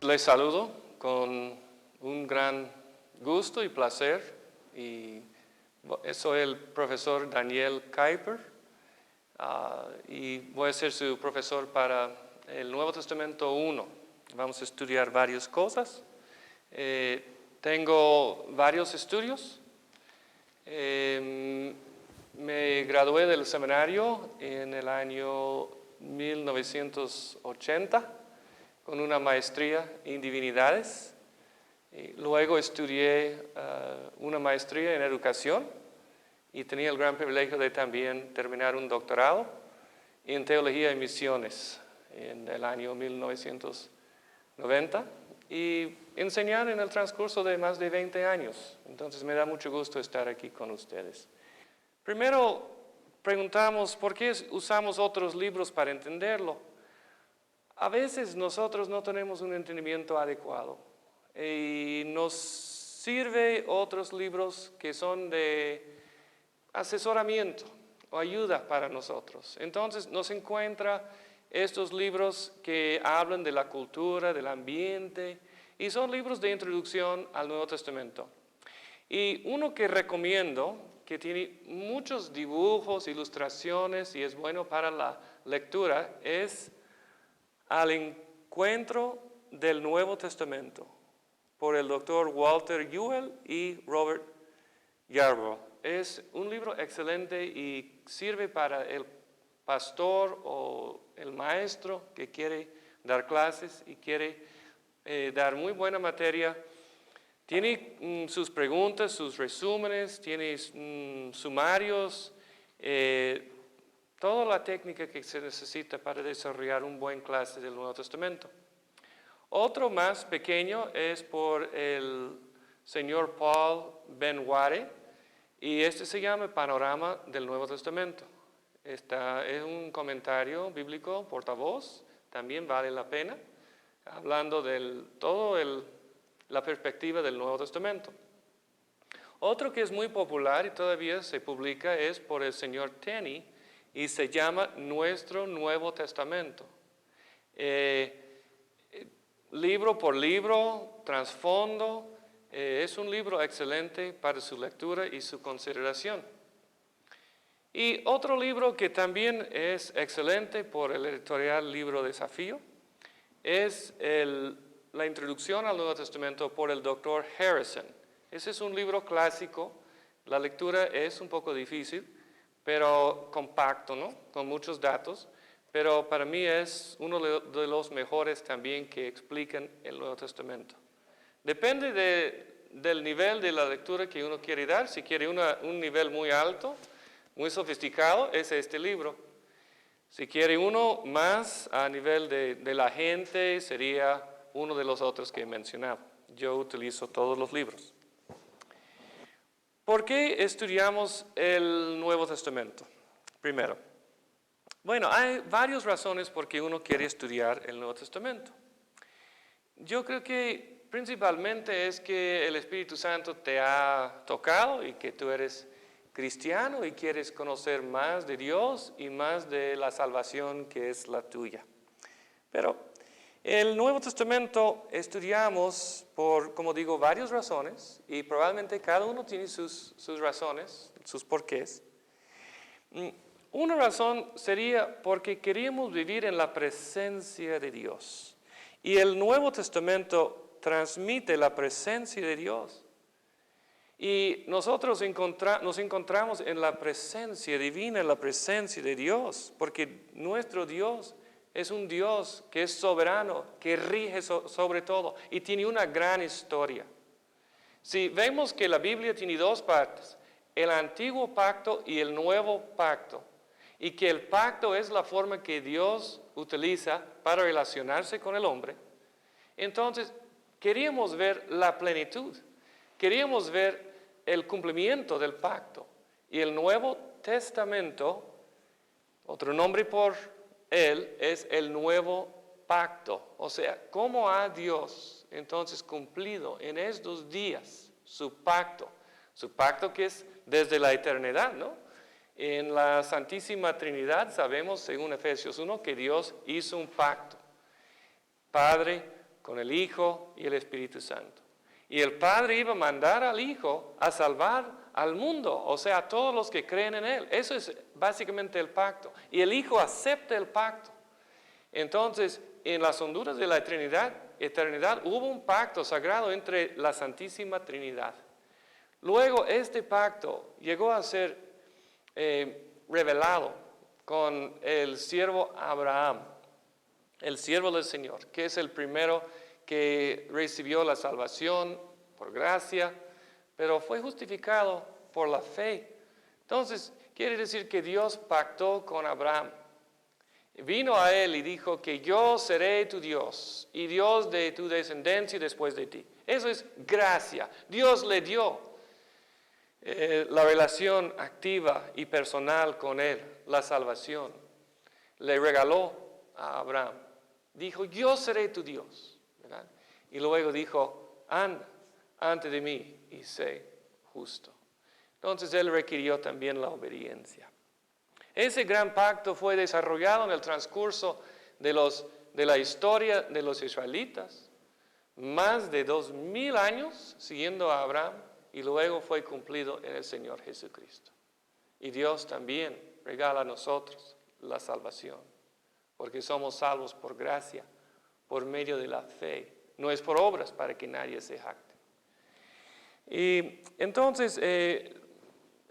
les saludo con un gran gusto y placer. Y soy el profesor Daniel Kuiper y voy a ser su profesor para el Nuevo Testamento 1. Vamos a estudiar varias cosas. Tengo varios estudios. Me gradué del seminario en el año 1980 con una maestría en divinidades. Luego estudié una maestría en educación y tenía el gran privilegio de también terminar un doctorado en teología y misiones en el año 1990 y enseñar en el transcurso de más de 20 años. Entonces me da mucho gusto estar aquí con ustedes. Primero preguntamos por qué usamos otros libros para entenderlo. A veces nosotros no tenemos un entendimiento adecuado y nos sirve otros libros que son de asesoramiento o ayuda para nosotros. Entonces nos encuentra estos libros que hablan de la cultura, del ambiente, y son libros de introducción al Nuevo Testamento. Y uno que recomiendo, que tiene muchos dibujos, ilustraciones y es bueno para la lectura, es Al encuentro del Nuevo Testamento, por el doctor Walter Ewell y Robert Yarbrough. Es un libro excelente y sirve para el pastor o el maestro que quiere dar clases y quiere dar muy buena materia. Tiene sus preguntas, sus resúmenes, tiene sumarios, toda la técnica que se necesita para desarrollar un buen clase del Nuevo Testamento. Otro más pequeño es por el señor Paul Ben-Ware y este se llama Panorama del Nuevo Testamento. Es un comentario bíblico portavoz, también vale la pena, hablando de la perspectiva del Nuevo Testamento. Otro que es muy popular y todavía se publica es por el señor Tenney y se llama Nuestro Nuevo Testamento. Libro por libro, trasfondo, es un libro excelente para su lectura y su consideración. Y otro libro que también es excelente por el editorial Libro Desafío es la Introducción al Nuevo Testamento por el Dr. Harrison. Ese es un libro clásico, la lectura es un poco difícil, pero compacto, ¿no? Con muchos datos, pero para mí es uno de los mejores también que explican el Nuevo Testamento. Depende del nivel de la lectura que uno quiere dar. Si quiere un nivel muy alto, muy sofisticado, es este libro. Si quiere uno más a nivel de la gente, sería uno de los otros que he mencionado. Yo utilizo todos los libros. ¿Por qué estudiamos el Nuevo Testamento? Primero, bueno, hay varias razones por qué uno quiere estudiar el Nuevo Testamento. Yo creo que principalmente es que el Espíritu Santo te ha tocado y que tú eres cristiano y quieres conocer más de Dios y más de la salvación que es la tuya. Pero el Nuevo Testamento estudiamos por, como digo, varias razones y probablemente cada uno tiene sus razones, sus porqués. Una razón sería porque queríamos vivir en la presencia de Dios y el Nuevo Testamento transmite la presencia de Dios. Y nosotros nos encontramos en la presencia divina, en la presencia de Dios, porque nuestro Dios es un Dios que es soberano, que rige sobre todo y tiene una gran historia. Si vemos que la Biblia tiene dos partes, el antiguo pacto y el nuevo pacto, y que el pacto es la forma que Dios utiliza para relacionarse con el hombre, entonces queríamos ver la plenitud, queríamos ver el cumplimiento del pacto. Y el Nuevo Testamento, otro nombre por él, es el nuevo pacto. O sea, cómo ha Dios entonces cumplido en estos días su pacto que es desde la eternidad, ¿no? En la Santísima Trinidad sabemos, según Efesios 1, que Dios hizo un pacto. Padre con el Hijo y el Espíritu Santo. Y el Padre iba a mandar al Hijo a salvar al mundo, o sea, a todos los que creen en Él. Eso es básicamente el pacto. Y el Hijo acepta el pacto. Entonces, en las honduras de la eternidad hubo un pacto sagrado entre la Santísima Trinidad. Luego, este pacto llegó a ser revelado con el siervo Abraham, el siervo del Señor, que es el primero que recibió la salvación por gracia, pero fue justificado por la fe. Entonces, quiere decir que Dios pactó con Abraham. Vino a él y dijo que yo seré tu Dios y Dios de tu descendencia después de ti. Eso es gracia. Dios le dio la relación activa y personal con él, la salvación. Le regaló a Abraham. Dijo, yo seré tu Dios, ¿verdad? Y luego dijo, anda ante de mí y sé justo. Entonces él requirió también la obediencia. Ese gran pacto fue desarrollado en el transcurso de la historia de los israelitas, más de 2000 años siguiendo a Abraham, y luego fue cumplido en el Señor Jesucristo. Y Dios también regala a nosotros la salvación, porque somos salvos por gracia, por medio de la fe. No es por obras para que nadie se jacte. Y entonces,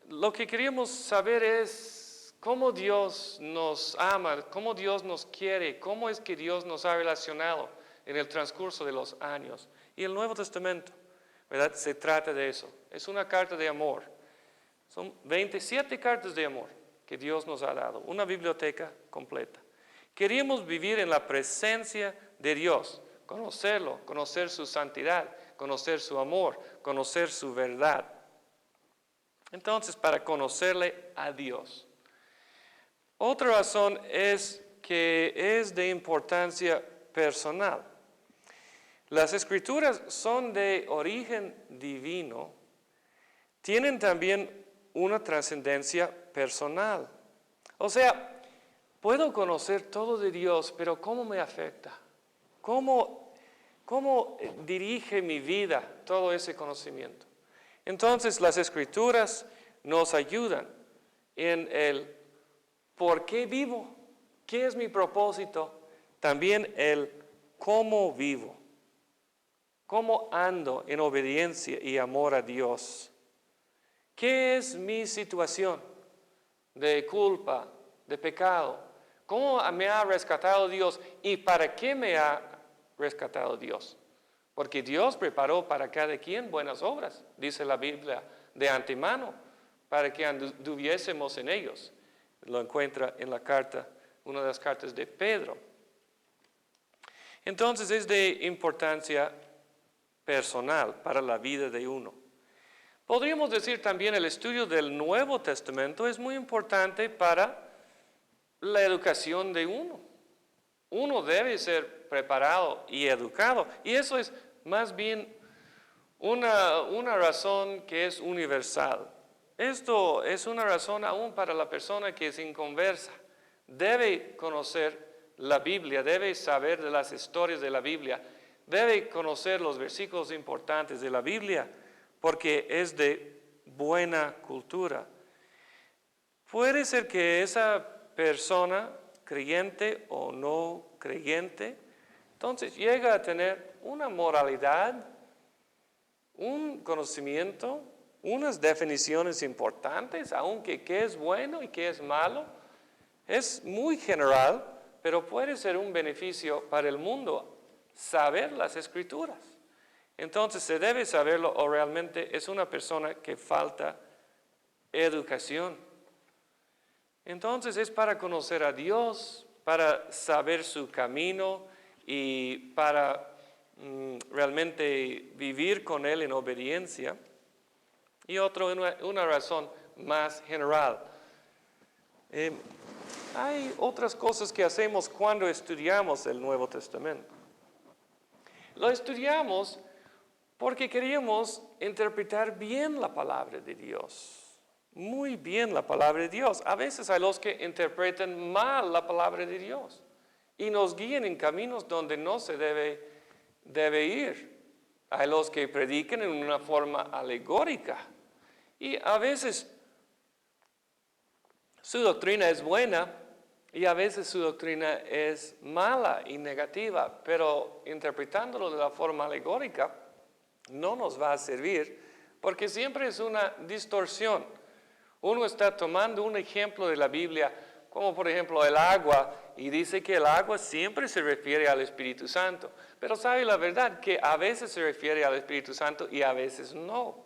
lo que queríamos saber es cómo Dios nos ama, cómo Dios nos quiere, cómo es que Dios nos ha relacionado en el transcurso de los años. Y el Nuevo Testamento, ¿verdad? Se trata de eso. Es una carta de amor. Son 27 cartas de amor que Dios nos ha dado, una biblioteca completa. Queríamos vivir en la presencia de Dios, conocerlo, conocer su santidad, conocer su amor, conocer su verdad. Entonces, para conocerle a Dios. Otra razón es que es de importancia personal. Las Escrituras son de origen divino, tienen también una trascendencia personal. O sea, puedo conocer todo de Dios, pero ¿cómo me afecta? ¿Cómo dirige mi vida todo ese conocimiento? Entonces, las Escrituras nos ayudan en el por qué vivo, qué es mi propósito, también el cómo vivo, cómo ando en obediencia y amor a Dios. ¿Qué es mi situación de culpa, de pecado? ¿Cómo me ha rescatado Dios y para qué me ha rescatado Dios? Porque Dios preparó para cada quien buenas obras, dice la Biblia, de antemano, para que anduviésemos en ellos. Lo encuentra en la carta, una de las cartas de Pedro. Entonces es de importancia personal para la vida de uno. Podríamos decir también el estudio del Nuevo Testamento es muy importante para la educación de uno. Uno debe ser preparado y educado, y eso es más bien una razón que es universal. Esto es una razón aún para la persona que es inconversa. Debe conocer la Biblia, debe saber de las historias de la Biblia, debe conocer los versículos importantes de la Biblia, porque es de buena cultura. Puede ser que esa persona, creyente o no creyente, entonces llega a tener una moralidad, un conocimiento, unas definiciones importantes, aunque qué es bueno y qué es malo, es muy general, pero puede ser un beneficio para el mundo saber las Escrituras. Entonces se debe saberlo o realmente es una persona que falta educación. Entonces es para conocer a Dios, para saber su camino y para realmente vivir con Él en obediencia. Y una razón más general. Hay otras cosas que hacemos cuando estudiamos el Nuevo Testamento. Lo estudiamos porque queríamos interpretar bien la palabra de Dios, muy bien la palabra de Dios. A veces hay los que interpretan mal la palabra de Dios y nos guían en caminos donde no se debe debe ir. Hay los que predican en una forma alegórica. Y a veces su doctrina es buena y a veces su doctrina es mala y negativa, pero interpretándolo de la forma alegórica no nos va a servir porque siempre es una distorsión. Uno está tomando un ejemplo de la Biblia, como por ejemplo el agua, y dice que el agua siempre se refiere al Espíritu Santo. Pero sabe la verdad que a veces se refiere al Espíritu Santo y a veces no.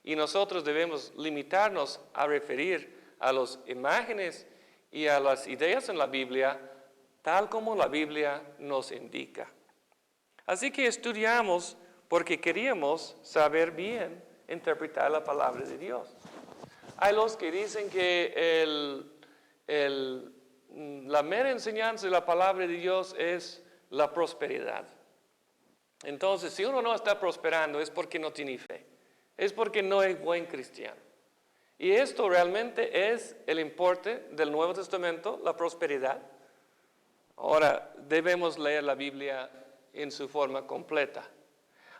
Y nosotros debemos limitarnos a referir a las imágenes y a las ideas en la Biblia, tal como la Biblia nos indica. Así que estudiamos porque queríamos saber bien interpretar la palabra de Dios. Hay los que dicen que la mera enseñanza de la palabra de Dios es la prosperidad. Entonces, si uno no está prosperando es porque no tiene fe, es porque no es buen cristiano. Y esto realmente es el importe del Nuevo Testamento, la prosperidad. Ahora, debemos leer la Biblia en su forma completa.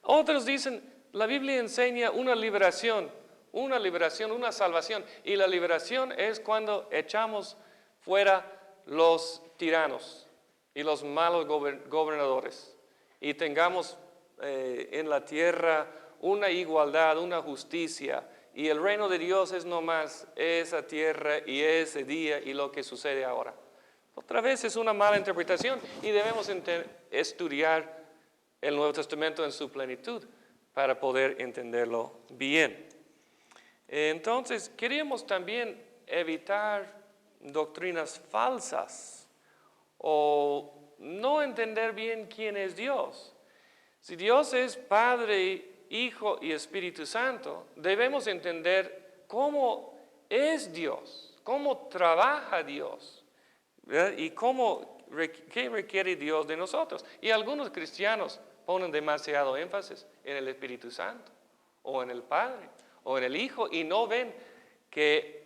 Otros dicen, la Biblia enseña una liberación, una salvación. Y la liberación es cuando echamos fuera los tiranos y los malos gobernadores. Y tengamos en la tierra una igualdad, una justicia. Y el reino de Dios es no más esa tierra y ese día y lo que sucede ahora. Otra vez es una mala interpretación y debemos estudiar el Nuevo Testamento en su plenitud para poder entenderlo bien. Entonces, queríamos también evitar doctrinas falsas o no entender bien quién es Dios. Si Dios es Padre, Hijo y Espíritu Santo, debemos entender cómo es Dios, cómo trabaja Dios, ¿verdad? Y qué requiere Dios de nosotros. Y algunos cristianos ponen demasiado énfasis en el Espíritu Santo, o en el Padre, o en el Hijo, y no ven que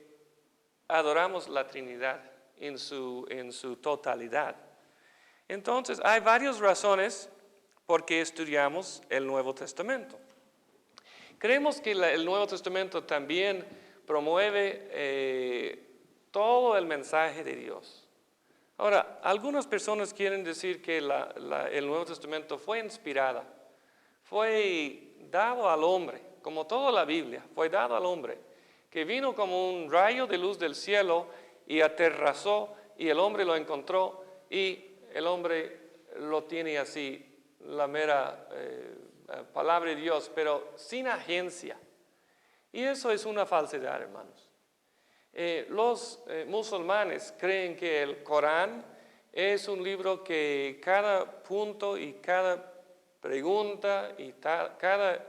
adoramos la Trinidad en su totalidad. Entonces, hay varias razones por qué estudiamos el Nuevo Testamento. Creemos que el Nuevo Testamento también promueve todo el mensaje de Dios. Ahora, algunas personas quieren decir que el Nuevo Testamento fue inspirada, fue dado al hombre, como toda la Biblia, fue dado al hombre, que vino como un rayo de luz del cielo y aterrazó y el hombre lo encontró y el hombre lo tiene así, la mera palabra de Dios, pero sin agencia. Y eso es una falsedad, hermanos. Los musulmanes creen que el Corán es un libro que cada punto y cada pregunta y cada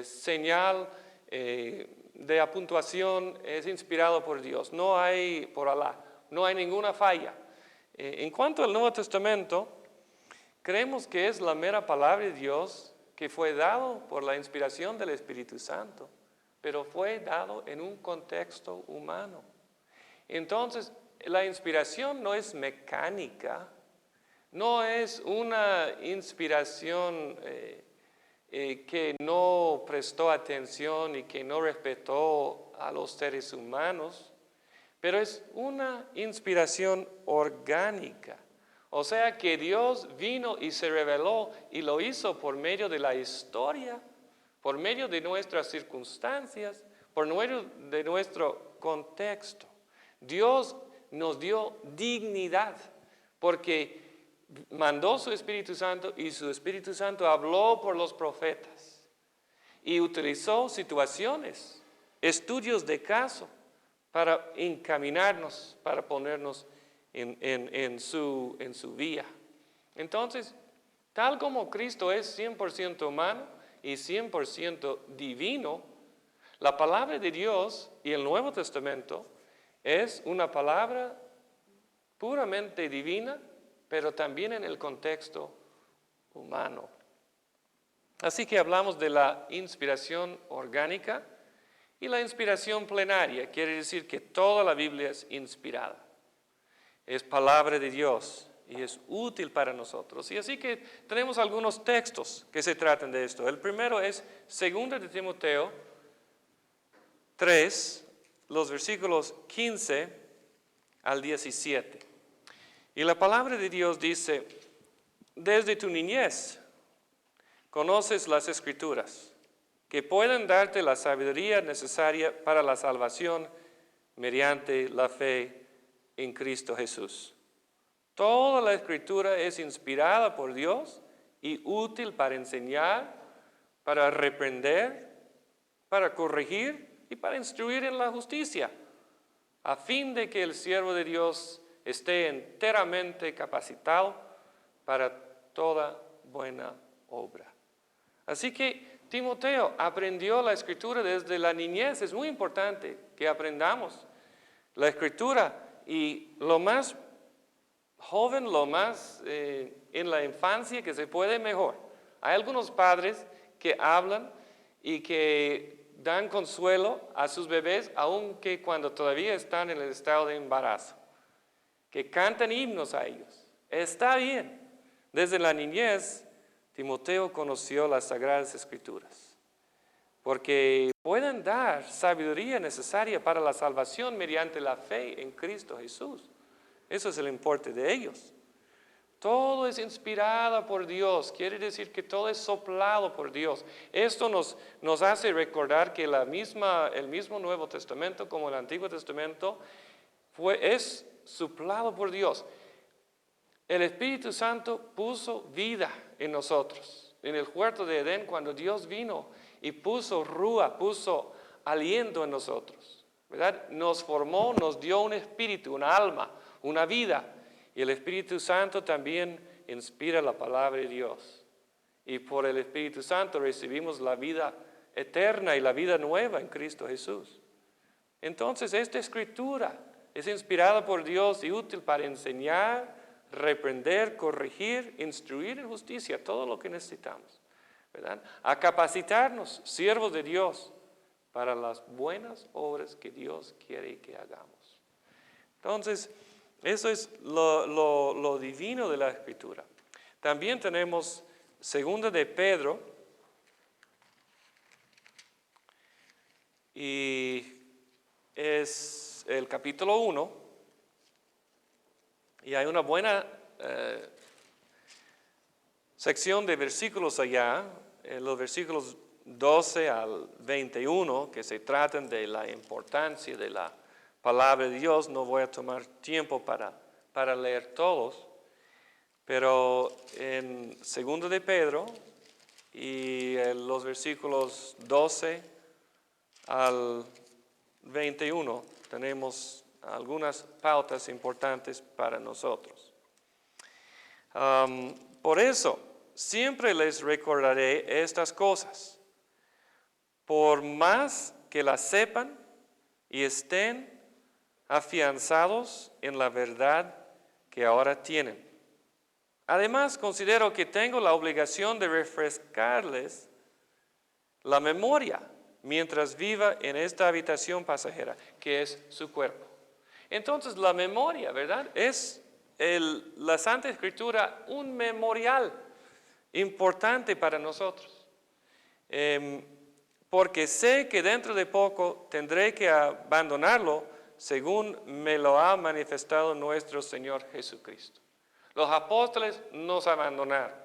señal de apuntuación es inspirado por Dios. No hay, por Alá, no hay ninguna falla. En cuanto al Nuevo Testamento, creemos que es la mera palabra de Dios que fue dado por la inspiración del Espíritu Santo, pero fue dado en un contexto humano. Entonces, la inspiración no es mecánica, no es una inspiración que no prestó atención y que no respetó a los seres humanos, pero es una inspiración orgánica. O sea que Dios vino y se reveló y lo hizo por medio de la historia, por medio de nuestras circunstancias, por medio de nuestro contexto. Dios nos dio dignidad porque mandó su Espíritu Santo y su Espíritu Santo habló por los profetas y utilizó situaciones, estudios de caso para encaminarnos, para ponernos en su vía. Entonces, tal como Cristo es 100% humano y 100% divino, la palabra de Dios y el Nuevo Testamento es una palabra puramente divina, pero también en el contexto humano. Así que hablamos de la inspiración orgánica y la inspiración plenaria. Quiere decir que toda la Biblia es inspirada. Es palabra de Dios y es útil para nosotros. Y así que tenemos algunos textos que se tratan de esto. El primero es 2 de Timoteo 3, los versículos 15 al 17. Y la palabra de Dios dice: desde tu niñez conoces las Escrituras, que pueden darte la sabiduría necesaria para la salvación mediante la fe en Cristo Jesús. Toda la Escritura es inspirada por Dios y útil para enseñar, para reprender, para corregir y para instruir en la justicia, a fin de que el siervo de Dios esté enteramente capacitado para toda buena obra. Así que Timoteo aprendió la Escritura desde la niñez. Es muy importante que aprendamos la Escritura, y lo más joven, lo más en la infancia que se puede, mejor. Hay algunos padres que hablan y que dan consuelo a sus bebés, aunque cuando todavía están en el estado de embarazo, que cantan himnos a ellos. Está bien. Desde la niñez, Timoteo conoció las Sagradas Escrituras, porque pueden dar sabiduría necesaria para la salvación mediante la fe en Cristo Jesús. Eso es el importe de ellos. Todo es inspirado por Dios, quiere decir que todo es soplado por Dios. Esto nos hace recordar que el mismo Nuevo Testamento como el Antiguo Testamento es soplado por Dios. El Espíritu Santo puso vida en nosotros. En el huerto de Edén, cuando Dios vino y puso rúa, puso aliento en nosotros, ¿verdad? Nos formó, nos dio un espíritu, una alma, una vida. Y el Espíritu Santo también inspira la palabra de Dios. Y por el Espíritu Santo recibimos la vida eterna y la vida nueva en Cristo Jesús. Entonces, esta Escritura es inspirada por Dios y útil para enseñar, reprender, corregir, instruir en justicia, todo lo que necesitamos, ¿verdad? A capacitarnos, siervos de Dios, para las buenas obras que Dios quiere que hagamos. Entonces, eso es lo divino de la Escritura. También tenemos 2 de Pedro, y es el capítulo 1. Y hay una buena sección de versículos allá, en los versículos 12 al 21, que se tratan de la importancia de la palabra de Dios. No voy a tomar tiempo para leer todos, pero en 2 de Pedro y en los versículos 12 al 21 tenemos algunas pautas importantes para nosotros. Por eso, siempre les recordaré estas cosas, por más que las sepan y estén afianzados en la verdad que ahora tienen. Además, considero que tengo la obligación de refrescarles la memoria mientras viva en esta habitación pasajera, que es su cuerpo. Entonces, la memoria, ¿verdad? Es la Santa Escritura un memorial importante para nosotros. Porque sé que dentro de poco tendré que abandonarlo, según me lo ha manifestado nuestro Señor Jesucristo. Los apóstoles nos abandonaron,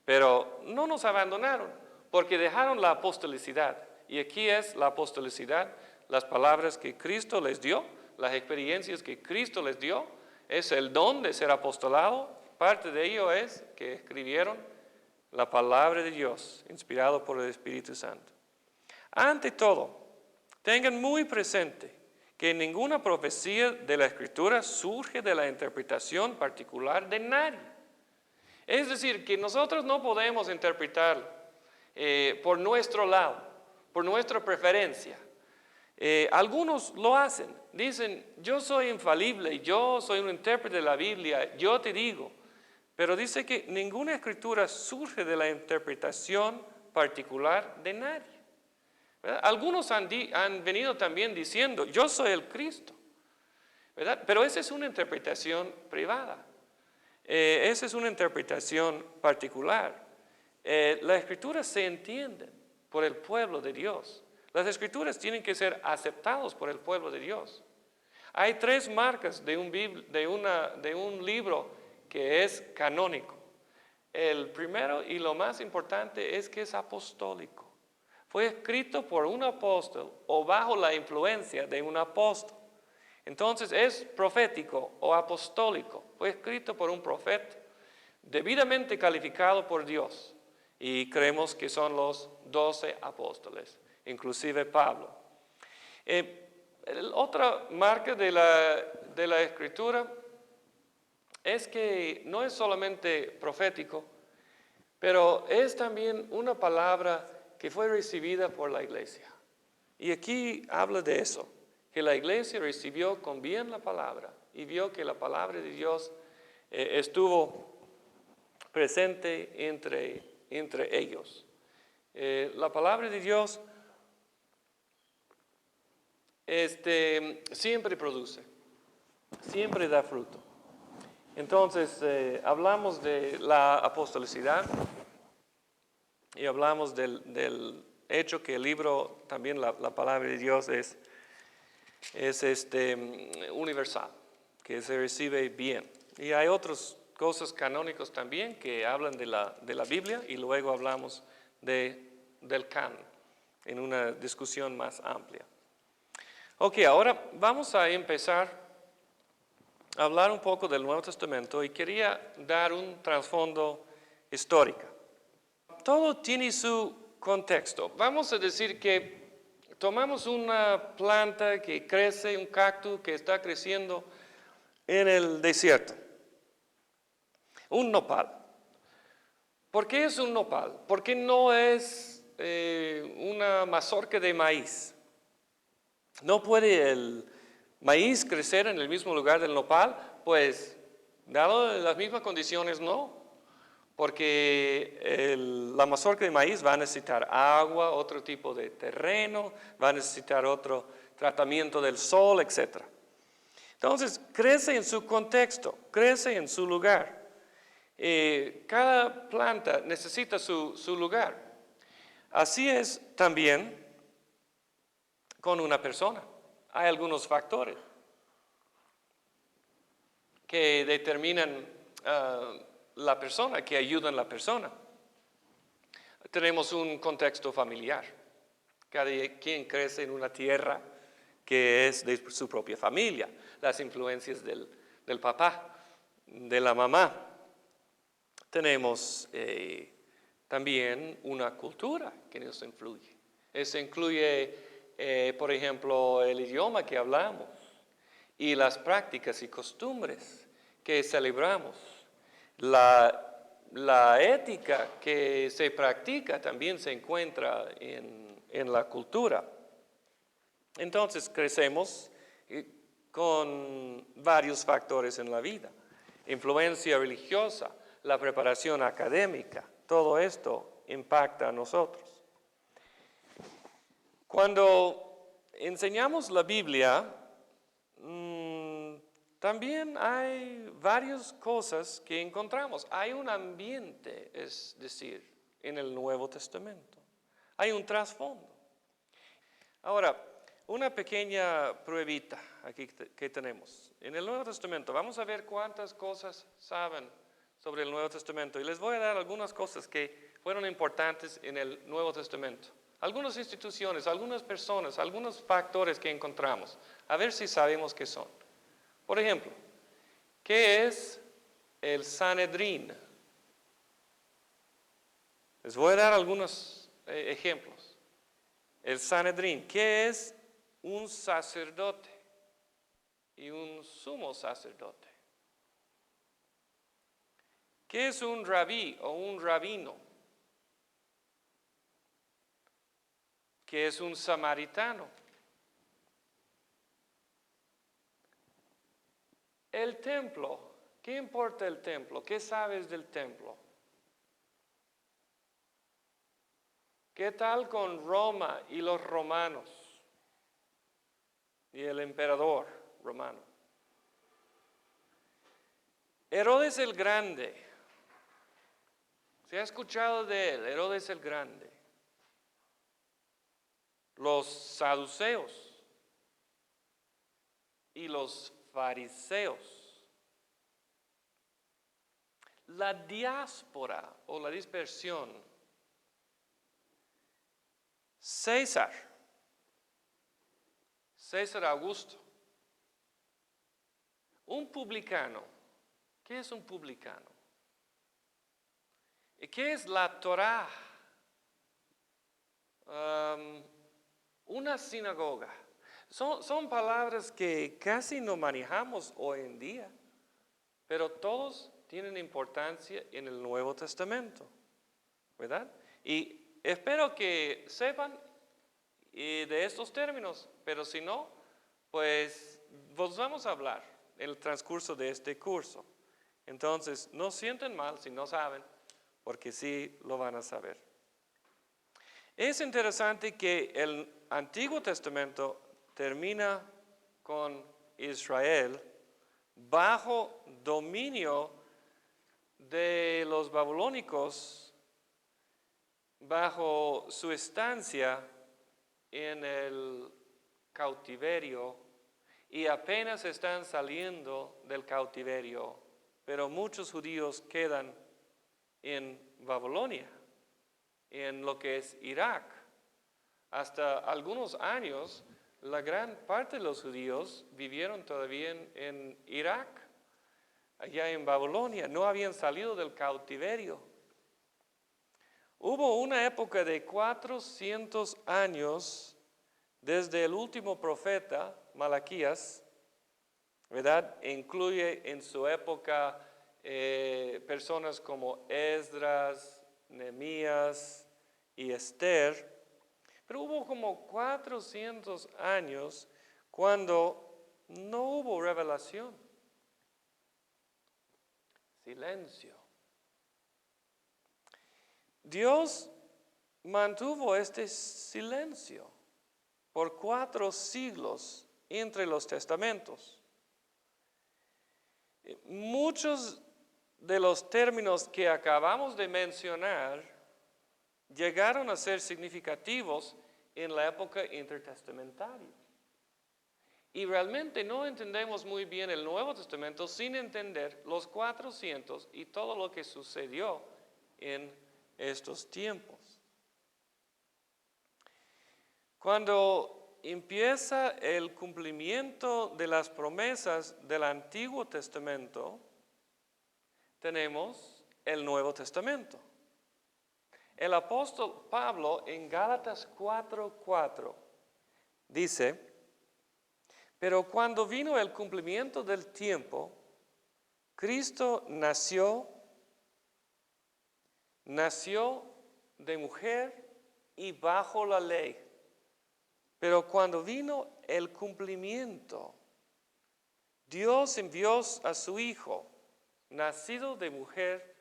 pero no nos abandonaron porque dejaron la apostolicidad. Y aquí es la apostolicidad, las palabras que Cristo les dio, las experiencias que Cristo les dio, es el don de ser apostolado. Parte de ello es que escribieron la palabra de Dios, inspirado por el Espíritu Santo. Ante todo, tengan muy presente que ninguna profecía de la Escritura surge de la interpretación particular de nadie. Es decir, que nosotros no podemos interpretarlo por nuestro lado, por nuestra preferencia. Algunos lo hacen, dicen, yo soy infalible, yo soy un intérprete de la Biblia, yo te digo. Pero dice que ninguna escritura surge de la interpretación particular de nadie. ¿Verdad? Algunos han venido también diciendo, yo soy el Cristo, ¿verdad? Pero esa es una interpretación privada. Esa es una interpretación particular. Las escrituras se entienden por el pueblo de Dios. Las escrituras tienen que ser aceptadas por el pueblo de Dios. Hay tres marcas de un libro que es canónico. El primero y lo más importante es que es apostólico. Fue escrito por un apóstol o bajo la influencia de un apóstol. Entonces es profético o apostólico. Fue escrito por un profeta debidamente calificado por Dios. Y creemos que son los 12 apóstoles, inclusive Pablo. Otra marca de la escritura es que no es solamente profético, pero es también una palabra que fue recibida por la iglesia. Y aquí habla de eso, que la iglesia recibió con bien la palabra y vio que la palabra de Dios estuvo presente entre ellos. La palabra de Dios siempre produce, siempre da fruto. Entonces, hablamos de la apostolicidad y hablamos del hecho que el libro, también la palabra de Dios es universal, que se recibe bien. Y hay otras cosas canónicas también que hablan de la Biblia y luego hablamos del canon en una discusión más amplia. Ok, ahora vamos a empezar a hablar un poco del Nuevo Testamento y quería dar un trasfondo histórico. Todo tiene su contexto. Vamos a decir que tomamos una planta que crece, un cactus que está creciendo en el desierto. Un nopal. ¿Por qué es un nopal? ¿Por qué no es una mazorca de maíz? ¿No puede el maíz crecer en el mismo lugar del nopal? Pues, dado las mismas condiciones, no. Porque la mazorca de maíz va a necesitar agua, otro tipo de terreno, va a necesitar otro tratamiento del sol, etc. Entonces, crece en su contexto, crece en su lugar. Cada planta necesita su lugar. Así es también con una persona. Hay algunos factores que determinan la persona, que ayudan a la persona. Tenemos un contexto familiar. Cada quien crece en una tierra que es de su propia familia. Las influencias del papá, de la mamá. Tenemos también una cultura que nos influye. Eso incluye, por ejemplo, el idioma que hablamos y las prácticas y costumbres que celebramos. La ética que se practica también se encuentra en la cultura. Entonces crecemos con varios factores en la vida. Influencia religiosa, la preparación académica, todo esto impacta a nosotros. Cuando enseñamos la Biblia, también hay varias cosas que encontramos. Hay un ambiente, es decir, en el Nuevo Testamento. Hay un trasfondo. Ahora, una pequeña pruebita aquí que tenemos. En el Nuevo Testamento, vamos a ver cuántas cosas saben sobre el Nuevo Testamento. Y les voy a dar algunas cosas que fueron importantes en el Nuevo Testamento. Algunas instituciones, algunas personas, algunos factores que encontramos. A ver si sabemos qué son. Por ejemplo, ¿qué es el Sanedrín? Les voy a dar algunos ejemplos. El Sanedrín, ¿qué es un sacerdote y un sumo sacerdote? ¿Qué es un rabí o un rabino? ¿Qué es un samaritano? El templo, ¿qué importa el templo? ¿Qué sabes del templo? ¿Qué tal con Roma y los romanos? Y el emperador romano. Herodes el Grande. ¿Se ha escuchado de él? Herodes el Grande. Los saduceos y los fariseos. La diáspora o la dispersión. César Augusto. Un publicano. ¿Qué es un publicano? ¿Y qué es la Torá? Una sinagoga. Son palabras que casi no manejamos hoy en día, pero todos tienen importancia en el Nuevo Testamento, ¿verdad? Y espero que sepan de estos términos, pero si no, pues vamos a hablar en el transcurso de este curso. Entonces, no sienten mal si no saben, porque sí lo van a saber. Es interesante que el Antiguo Testamento termina con Israel bajo dominio de los babilónicos, bajo su estancia en el cautiverio, y apenas están saliendo del cautiverio, pero muchos judíos quedan en Babilonia, en lo que es Irak. Hasta algunos años, la gran parte de los judíos vivieron todavía en Irak, allá en Babilonia, no habían salido del cautiverio. Hubo una época de 400 años desde el último profeta, Malaquías, ¿verdad? Incluye en su época personas como Esdras, Nehemías y Esther. Pero hubo como 400 años cuando no hubo revelación. Silencio. Dios mantuvo este silencio por 4 siglos entre los testamentos. Muchos de los términos que acabamos de mencionar llegaron a ser significativos en la época intertestamentaria. Y realmente no entendemos muy bien el Nuevo Testamento sin entender los 400 y todo lo que sucedió en estos tiempos. Cuando empieza el cumplimiento de las promesas del Antiguo Testamento, tenemos el Nuevo Testamento. El apóstol Pablo en Gálatas 4:4 dice: pero cuando vino el cumplimiento del tiempo, Cristo nació de mujer y bajo la ley. Pero cuando vino el cumplimiento, Dios envió a su Hijo, nacido de mujer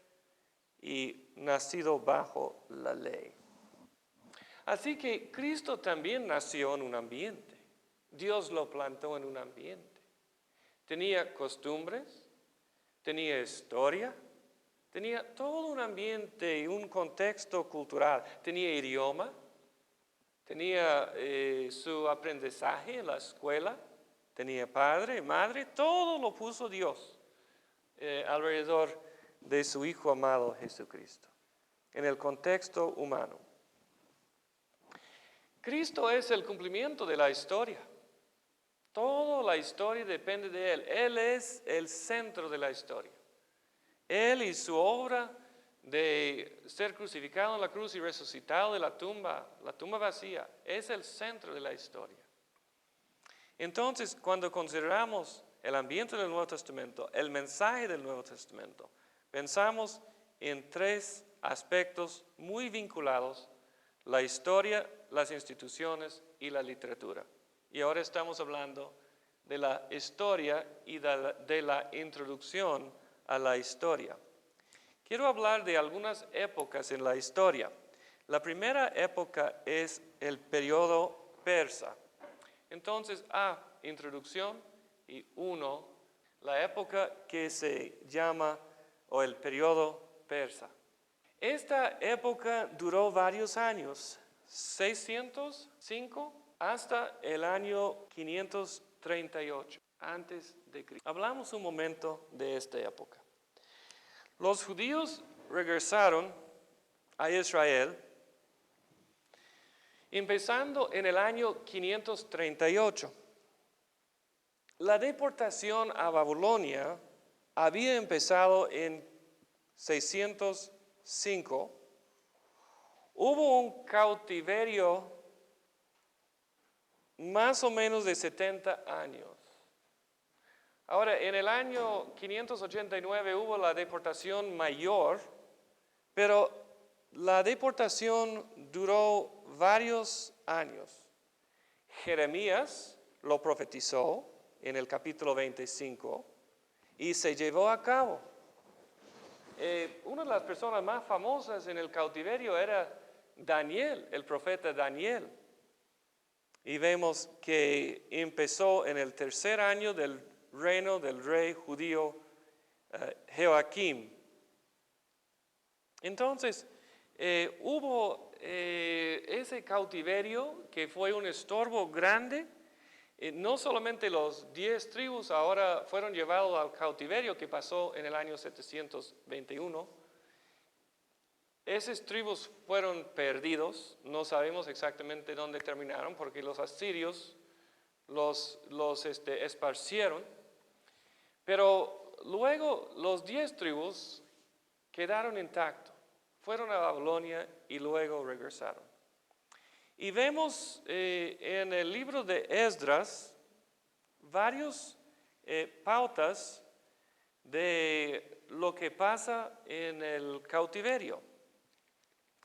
y nacido bajo la ley. Así que Cristo también nació en un ambiente. Dios lo plantó en un ambiente. Tenía costumbres, tenía historia, tenía todo un ambiente y un contexto cultural. Tenía idioma, tenía su aprendizaje en la escuela, tenía padre, madre, todo lo puso Dios alrededor de su Hijo amado Jesucristo, en el contexto humano. Cristo es el cumplimiento de la historia. Toda la historia depende de Él. Él es el centro de la historia. Él y su obra de ser crucificado en la cruz y resucitado de la tumba vacía, es el centro de la historia. Entonces, cuando consideramos el ambiente del Nuevo Testamento, el mensaje del Nuevo Testamento, pensamos en 3 aspectos muy vinculados: la historia, las instituciones y la literatura. Y ahora estamos hablando de la historia y de la introducción a la historia. Quiero hablar de algunas épocas en la historia. La primera época es el periodo persa. Entonces, introducción y 1, la época que se llama, o el periodo persa. Esta época duró varios años, 605 hasta el año 538 antes de Cristo. Hablamos un momento de esta época. Los judíos regresaron a Israel empezando en el año 538. La deportación a Babilonia había empezado en 605. Hubo un cautiverio más o menos de 70 años. Ahora, en el año 589 hubo la deportación mayor, pero la deportación duró varios años. Jeremías lo profetizó en el capítulo 25 y se llevó a cabo. Una de las personas más famosas en el cautiverio era Daniel, el profeta Daniel. Y vemos que empezó en el tercer año del reino del rey judío Joaquim. Entonces, hubo ese cautiverio que fue un estorbo grande. No solamente los 10 tribus ahora fueron llevados al cautiverio que pasó en el año 721. Esas tribus fueron perdidos, no sabemos exactamente dónde terminaron porque los asirios los esparcieron, pero luego los 10 tribus quedaron intactos, fueron a Babilonia y luego regresaron. Y vemos en el libro de Esdras varias pautas de lo que pasa en el cautiverio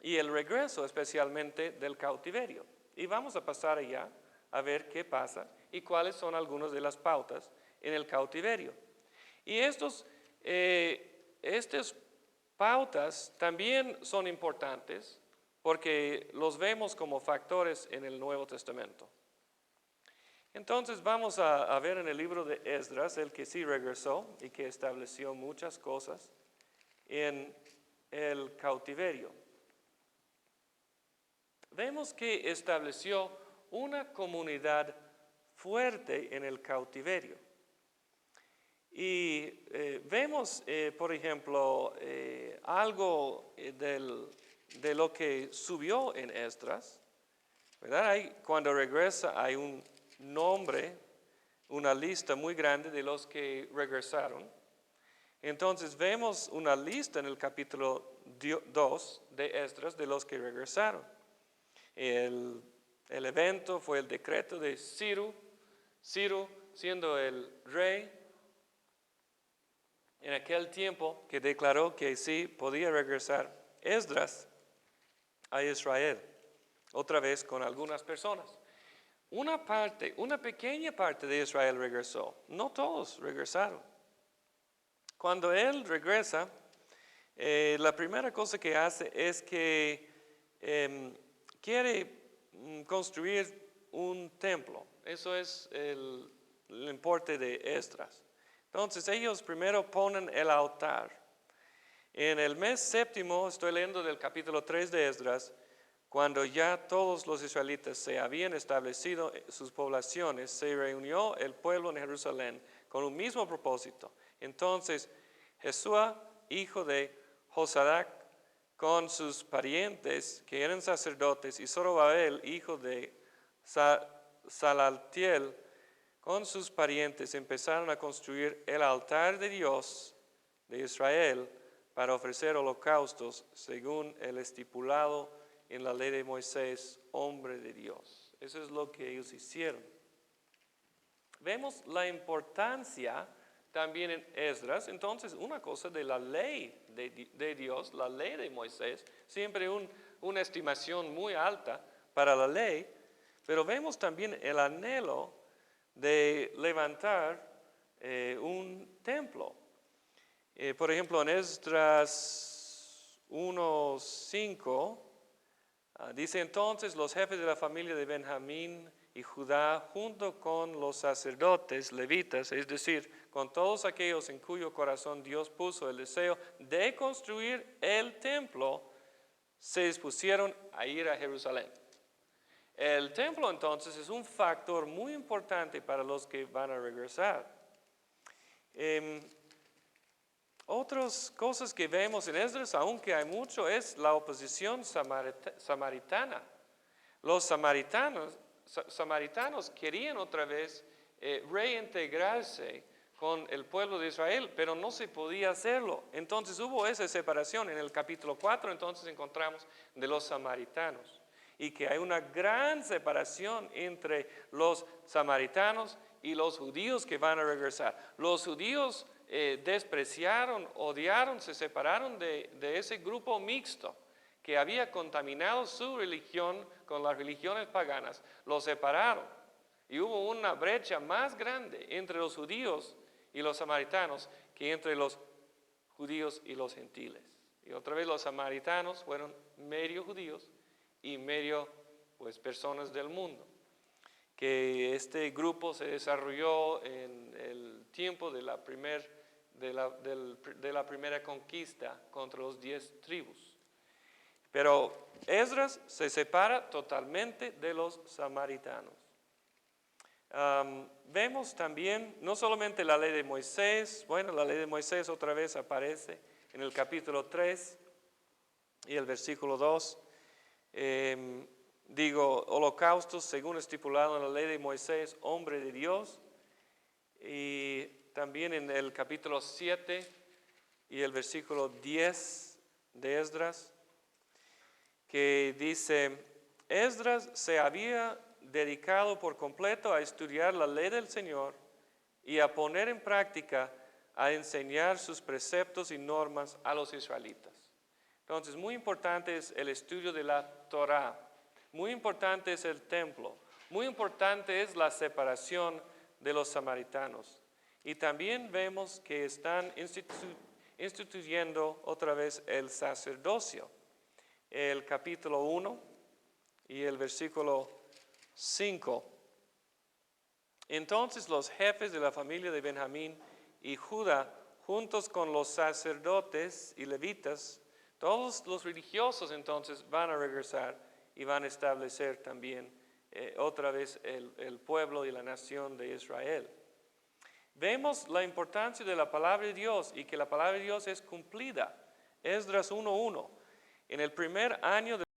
y el regreso especialmente del cautiverio. Y vamos a pasar allá a ver qué pasa y cuáles son algunas de las pautas en el cautiverio. Y estas pautas también son importantes porque los vemos como factores en el Nuevo Testamento. Entonces vamos a ver en el libro de Esdras, el que sí regresó y que estableció muchas cosas en el cautiverio. Vemos que estableció una comunidad fuerte en el cautiverio. Y vemos, por ejemplo, algo de lo que subió en Esdras, ¿verdad? Cuando regresa hay un nombre, una lista muy grande de los que regresaron. Entonces vemos una lista en el capítulo 2 de Esdras de los que regresaron. El evento fue el decreto de Ciro siendo el rey en aquel tiempo que declaró que sí podía regresar Esdras a Israel, otra vez con algunas personas. Una pequeña parte de Israel regresó, no todos regresaron. Cuando él regresa, la primera cosa que hace es que quiere construir un templo. Eso es el importe de Esdras. Entonces ellos primero ponen el altar. En el mes séptimo, estoy leyendo del capítulo 3 de Esdras, cuando ya todos los israelitas se habían establecido sus poblaciones, se reunió el pueblo en Jerusalén con un mismo propósito. Entonces Jesúa, hijo de Josadac, con sus parientes que eran sacerdotes, y Zorobabel, hijo de Salaltiel, con sus parientes empezaron a construir el altar de Dios de Israel para ofrecer holocaustos según el estipulado en la ley de Moisés, hombre de Dios. Eso es lo que ellos hicieron. Vemos la importancia también en Esdras. Entonces, una cosa de la ley de Dios, la ley de Moisés, siempre una estimación muy alta para la ley, pero vemos también el anhelo de levantar un templo. Por ejemplo, en Esdras 1:5 dice: entonces los jefes de la familia de Benjamín y Judá junto con los sacerdotes levitas, es decir, con todos aquellos en cuyo corazón Dios puso el deseo de construir el templo, se dispusieron a ir a Jerusalén. El templo entonces es un factor muy importante para los que van a regresar. Otras cosas que vemos en Esdras, aunque hay mucho, es la oposición samaritana. Los samaritanos querían otra vez reintegrarse con el pueblo de Israel, pero no se podía hacerlo. Entonces hubo esa separación. En el capítulo 4 entonces encontramos de los samaritanos y que hay una gran separación entre los samaritanos y los judíos que van a regresar. Los judíos despreciaron, odiaron, se separaron de ese grupo mixto que había contaminado su religión con las religiones paganas. Los separaron y hubo una brecha más grande entre los judíos y los samaritanos que entre los judíos y los gentiles. Y otra vez los samaritanos fueron medio judíos y medio pues personas del mundo, que este grupo se desarrolló en el tiempo de la primera conquista contra los 10 tribus. Pero Esdras se separa totalmente de los samaritanos. Vemos también no solamente la ley de Moisés, bueno, la ley de Moisés otra vez aparece en el capítulo 3 y el versículo 2. Holocaustos según estipulado en la ley de Moisés, hombre de Dios. Y también en el capítulo 7 y el versículo 10 de Esdras, que dice, Esdras se había dedicado por completo a estudiar la ley del Señor y a poner en práctica, a enseñar sus preceptos y normas a los israelitas. Entonces, muy importante es el estudio de la Torá, muy importante es el templo, muy importante es la separación de los samaritanos. Y también vemos que están instituyendo otra vez el sacerdocio. El capítulo 1 y el versículo 5. Entonces los jefes de la familia de Benjamín y Judá, juntos con los sacerdotes y levitas, todos los religiosos entonces van a regresar y van a establecer también otra vez el pueblo y la nación de Israel. Vemos la importancia de la palabra de Dios y que la palabra de Dios es cumplida. Esdras 1:1. En el primer año de